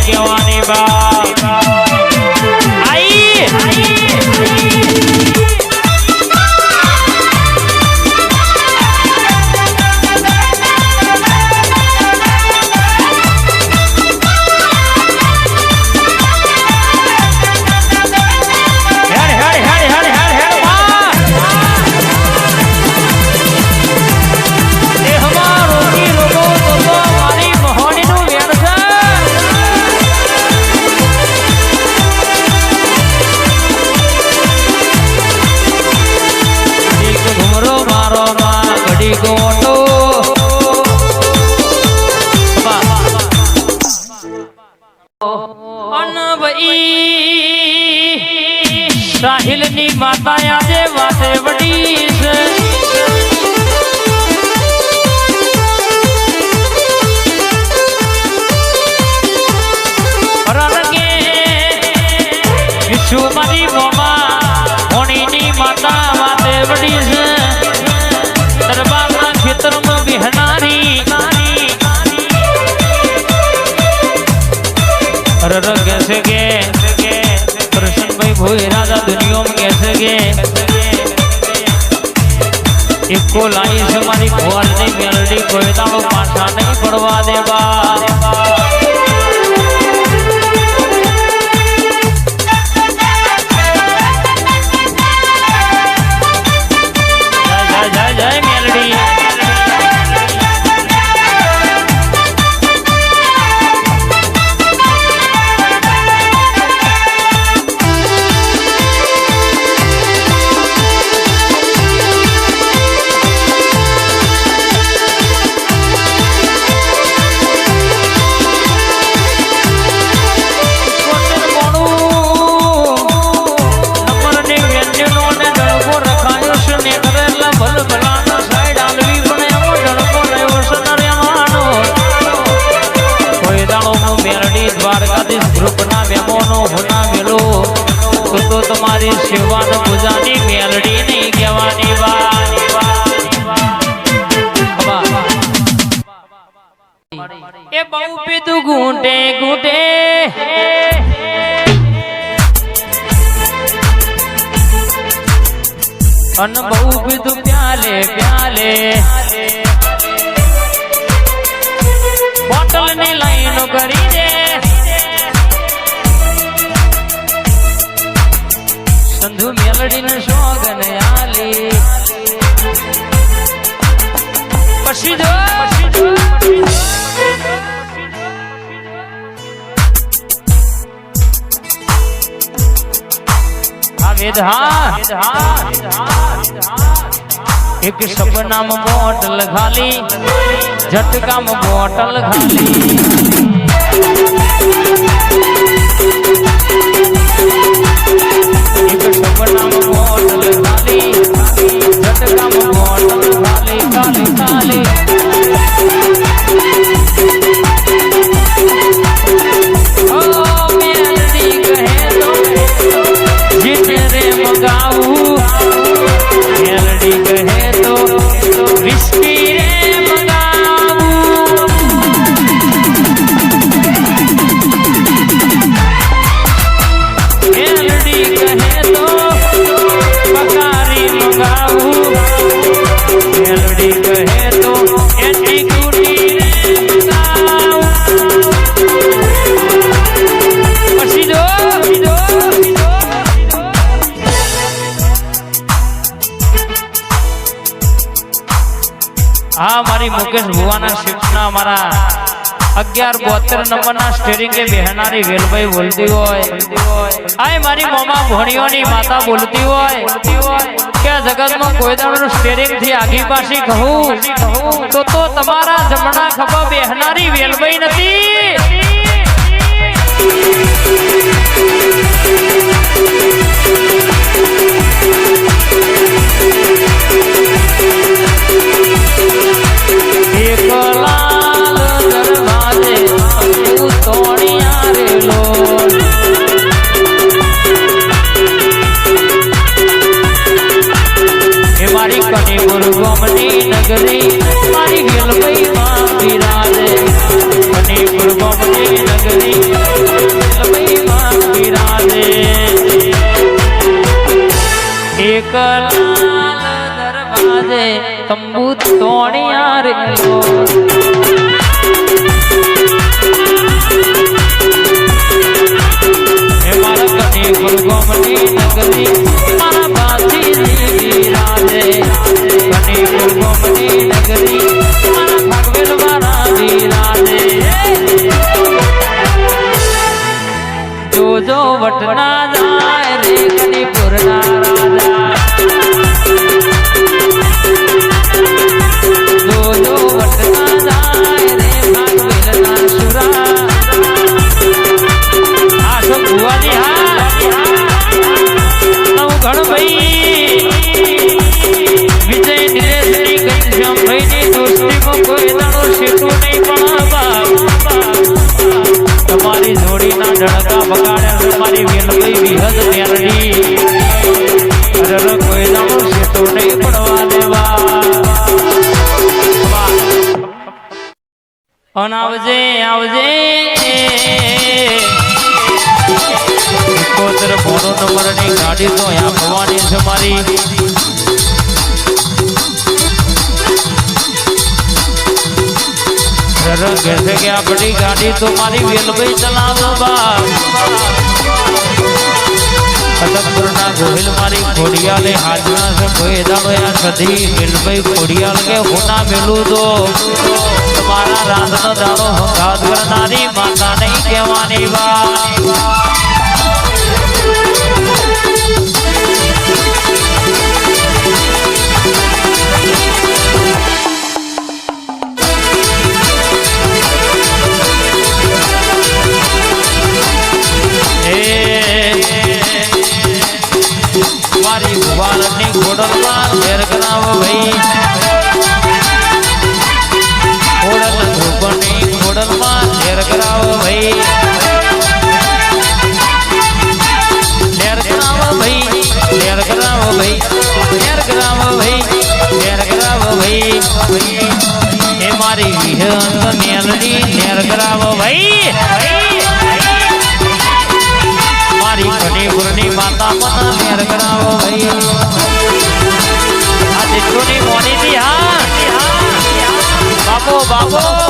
નહીં કહેવાની બા સાહિલ ની માતા આજે વાતે વડી છે રણગે વિશ્વ મારી મોમા હોણી ની માતા વાતે વડી છે દરબારના ખેતરમાં બિહનારી રર કહેશે કે कृष्णभाई भोई राजा दुनिया में कैसे गे इको लाई से हमारी भोल नहीं मेलडी कोई दाड़ो पाछा नहीं पड़वा देवा जय जय जय मेलडी तो तुम्हारी शिवा पूजानी मेलडी नहीं कहवानी ए बहु पीतू घूंटे घूंटे अन बहु पीतू प्याले प्याले बोतल ने लाइन करी दे संधु मेलडी ने शोगन आली पशी दो एक सपना में बोतल खाली झटका में बोतल खाली एक सपना में बोतल खाली झटका में बोतल खाली खाली खाली ओ मेलडी कहे तो जिते रे मगाऊ मेलडी कहे तो विस्की रे मगाऊ मेलडी कहे तो पकारी मगाऊ मेलडी कहे तो एटी गुटी रे मगाऊ पसी दो हाँ मारी मुकेश भुवाना शिफ्टना हमारा 1172 नंबरना स्टीयरिंग के बेहनारी वेलभाई बोलती होय आय मारी मोमा भणियोनी माता बोलती होय क्या जगत में कोई दाड़ो स्टीयरिंग थी आगी पासी कहूं तो तमारा जमना खबा बेहनारी वेलभाई नथी नगरी मारी वेलभाई मां बिराजे मणिपुर જોજો વટના જાય રે કડીપુરના રાજા જોજો વટના જાય રે ભાગવેલના સુરા આ તો ભુવાની હા નવ ગણભાઈ વિજય નિલેશની ઘનશ્યામભાઈની દોસ્તીમાં કોઈ દાડો શેઠું નહીં પણ તમારી જોડીના ડણકા બગાડ્યા તમારી વેલભાઈ વિહદ મેરડી અરે કોઈ દાડો શેઠું નહીં પડવા દેવા અન આવજે આવજે કોતર ફોનો નંબરની ગાડી તો આપવાની છે મારી કહે છે કે આ બડી ગાડી તો મારી વેલભાઈ ચલાવો કદમપુરના ગોહિલ મારી ખોડિયાલે હાજરા છે કોઈ દાડો આ સધી વેલભાઈ ખોડિયાલ કે હોના મેલું તો તમારા રાતનો દાડો હંગાત કરનારી માતા નહીં કહેવાની વા મારી ભુવાનની ઘોડલમાં ઘેર કરાવો ભાઈ ઘોડલ ધૂપની ઘોડલમાં ઘેર કરાવો ભાઈ ઘેર કરાવો ભાઈ ઘેર કરાવો ભાઈ ઘેર કરાવો ભાઈ ઘેર કરાવો ભાઈ એ મારી વિહંત મેલડી ઘેર કરાવો ભાઈ મારી કડીપુરની માતા મને ઘેર કરાવો ભાઈ આ દીકરોની મોની થી હા બાપો બાપો